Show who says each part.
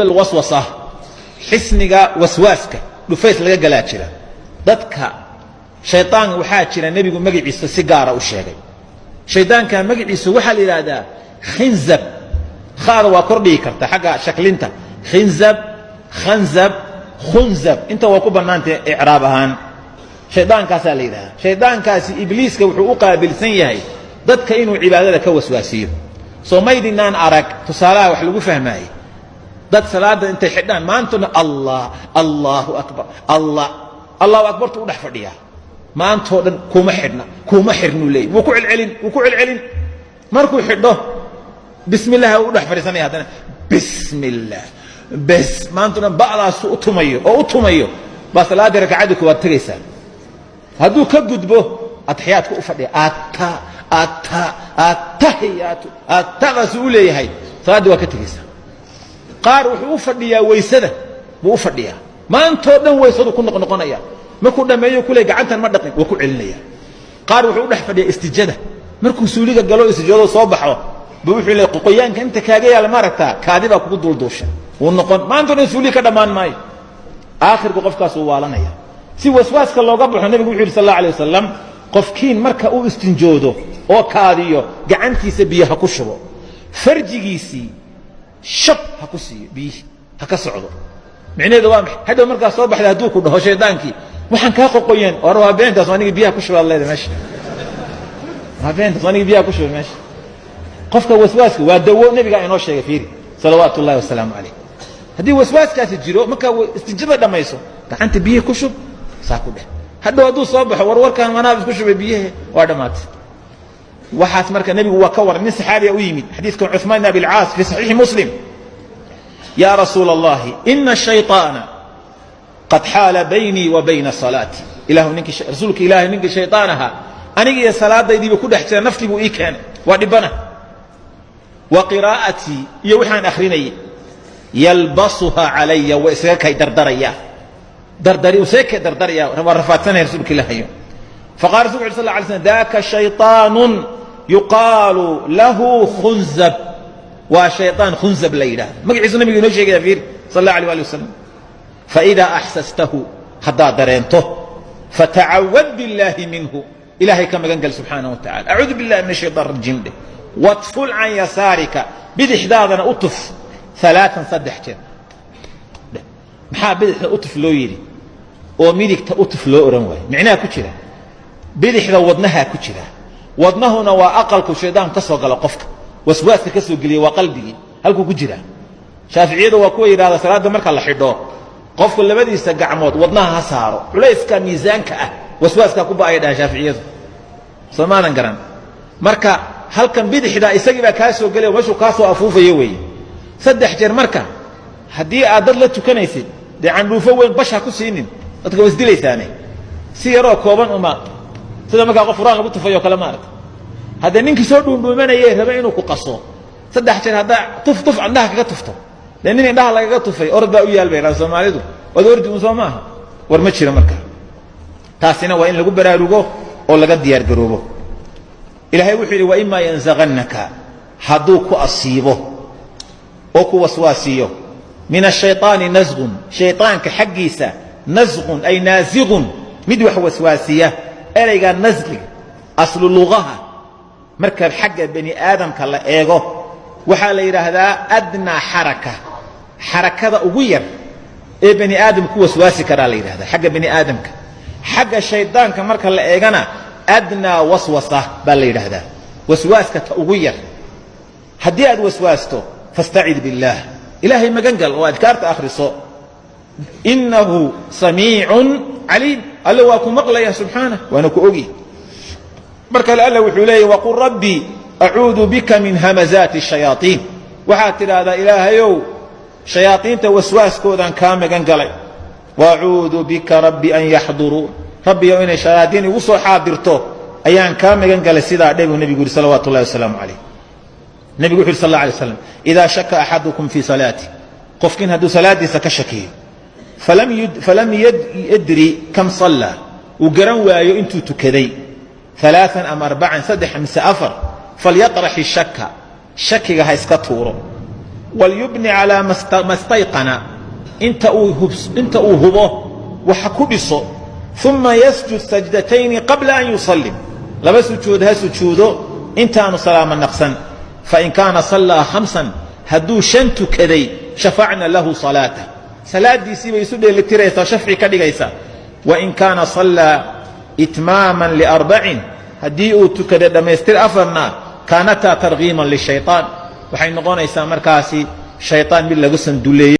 Speaker 1: الوسوسة حسنك وسواسك لفيس لقى جلاتشلا ضدك شيطان وحاجنا النبي يقول مجد عيسى سيجارة وشيء شيطان كان مجد عيسى وحل إلى هذا خنزب خار وكردي كرت حاجة شكل أنت خنزب خنزب خنزب أنت وكوبا ما أنت إعرابهان شيطان كاس ليدا شيطان كاس إبليس كوحوقه بالسنية ضدك إنه عبادة كوسواسيه سو ما يدينا أراك تصالح وحلو فهماي ضد صلاة أنت حدان ما أنتم الله أكبر الله أكبر تقول حفظيها ما أنتم كوم حرنا لي وكوع العلن مركو حده بسم الله وده حفظني هذا بسم الله بس ما أنتم بعض سوء تميو بس لا درك عدك وتريسا هذو كجد به أتحياتك أفضل التحيات التغسولي هاي صلاة وكتريسا قار وحو فديا ويسده بو فديا ما انتو دن ويسده كن نقنقنيا ما كو دميو كلي غعنتن ما دقن وكو علنيا قار وحو دخ فديا استجاده markuu suuliga galo istijado soo baxo buu wuxuu leeyahay qoqoyaanka inta kaaga yaal maragta kaadiba kugu dulduusha uu noqon maanta in suuliga ka dhamaan maayo aakhirku qofkaas uu waalanaya si waswaaska looga baxo nabigu wuxuu sallallahu alayhi wasallam qofkiin marka uu istinjoodo oo kaadiyo gacantiisa biyaha ku shubo farjigiisi shab ha ku siiyo biyi ha ka socdo micnaheedu waa maxay hadda markaa soo baxda hadduu ku dhaho shaydaankii waxaan kaa qoqoyeen oo waa beentaas aniga biyaha ku shubaa leedahay meesha waa beentaas aniga biyaha ku shubaa meesha qofka waswaaska waa dawo nabiga inoo sheegay fiiri salawaatullaahi wasalaamu calayh haddii waswaaskaasi jiro markaa istijada dhammayso gacanta biyaha ku shub saa ku dheh hadhow hadduu soo baxo warwarkan wanaab isku shubay biyaha waa dhammaatay waxaas marka nabigu waa ka waran nin saxaabiya u yimid xadiidkan Uthman ibn al-Aas fi sahih Muslim يا رسول الله إن الشيطان قد حال بيني وبين صلاتي إله نك رسولك إله نك شيطانها أنا جي صلاة دي بكل احتيار نفسي بو إيكان ودبنا وقراءتي يوحان أخريني يلبسها علي وإساك دردريا دردري وساك دردريا ورفعتنا رسولك الله يوم فقال رسول الله صلى الله عليه وسلم ذاك شيطان يقال له خنزب وشيطان خنزب ليلة مقعز النبي نوشي كده فيه صلى الله عليه وسلم فإذا أحسسته حدا درينته فتعوذ بالله منه إلهي كما قال سبحانه وتعالى أعوذ بالله من الشيطان الرجيم ده واطفل عن يسارك بدحدادنا أطف ثلاثا صدحتين محا بدح أطف لو يري وميدك تأطف لو أرنواي معناها كتيرا بدحدا ودنها كتيرا ودنهنا وأقل كشيطان تسوق على قفك waswaaska ka soo geliyo waa qalbigi halku ku jira shaafiiciyadu waa kuwa yiraahdo salaada marka la xidho qofku labadiisa gacmood wadnaha ha saaro culayska miisaanka ah waswaaska ku baayada shaafiiciyadu Soomaalian garan marka halkan bidixda isagiiba ka soo geliyo meeshu ka soo afuufayo way saddex jeer marka hadii aad dad la tukanaysid candhuufo weyn basha ku siinin dadka wasdilaysaane si yaro kooban uma sida marka qof quraan lagu tufayo kala maarta هذا نينك سو دومانيه ربا inuu ku qaso saddex jeer hada tuf andaha kaga tufto laanin indaha laga tufay orda u yaal beeran Soomaalidu wada ordi u Soomaha war ma jira marka taasina waa in lagu baraarugo oo laga diyaar garoobo Ilaahay wuxuu yiri wa imma yanzaghannaka hadu ku asiibo oo ku waswaasiyo min ash-shaytaani nazghun shaytaanka xaqiisa nazghun ay nazighun mid wax waswaasiya erayga nazghig aslu lughaha marka xagga bani aadamka la eego waxa la yiraahdaa adna harakada ugu yar ee bani aadamku waswaasi kara la yiraahdaa xagga bani aadamka xagga shaydaanka marka la eegana adna waswasa baa la yiraahdaa waswaaska ta ugu yar hadii aad waswaasto fasta'id billah ilaahi magangal oo adkaarta akhriso innahu samii'un alim alla wa ku maqlaya subhanahu wa ana ku ogi marka alla wuxuu leeyahay waqul rabbi a'uudu bika min hamazati ash-shayatin waxa tiraada ilaahayow shayaatiinta waswaaskoodan ka magan galay wa'uudu bika rabbi an yahduru rabbi wa inay shayaatiin ugu soo xaadirto ayaan ka magan galay sida dhabu nabigu sallallahu alayhi wasallam nabigu sallallahu alayhi wasallam idha shakka ahadukum fi salati qofkin hadu salaadiisa ka shakiyo falam yadri kam salla وقرن وايو انتو تكدي ثلاثا أم 4 صدح من سأفر فليطرح الشك شكي هايسكا تورو walyubni calaa ma stayqana inta uu hubo waxa ku dhiso uma yasjud sajdatayni qabla an yusallim laba sujuud ha sujuudo intaanu salaamo naqsan fain kaana sallaa 5 hadduu 5 tukaday shafacna lahu salaatah salaadiisii bay isu dheelitiraysaa shafci ka dhigaysaa wain kaana sallaa itmaaman ل4 haddii uu tukaday dhammaystir 4na kaanataa targiiman lishayطaan waxay noqonaysaa markaasi shayطaan mid lagu sanduleeyey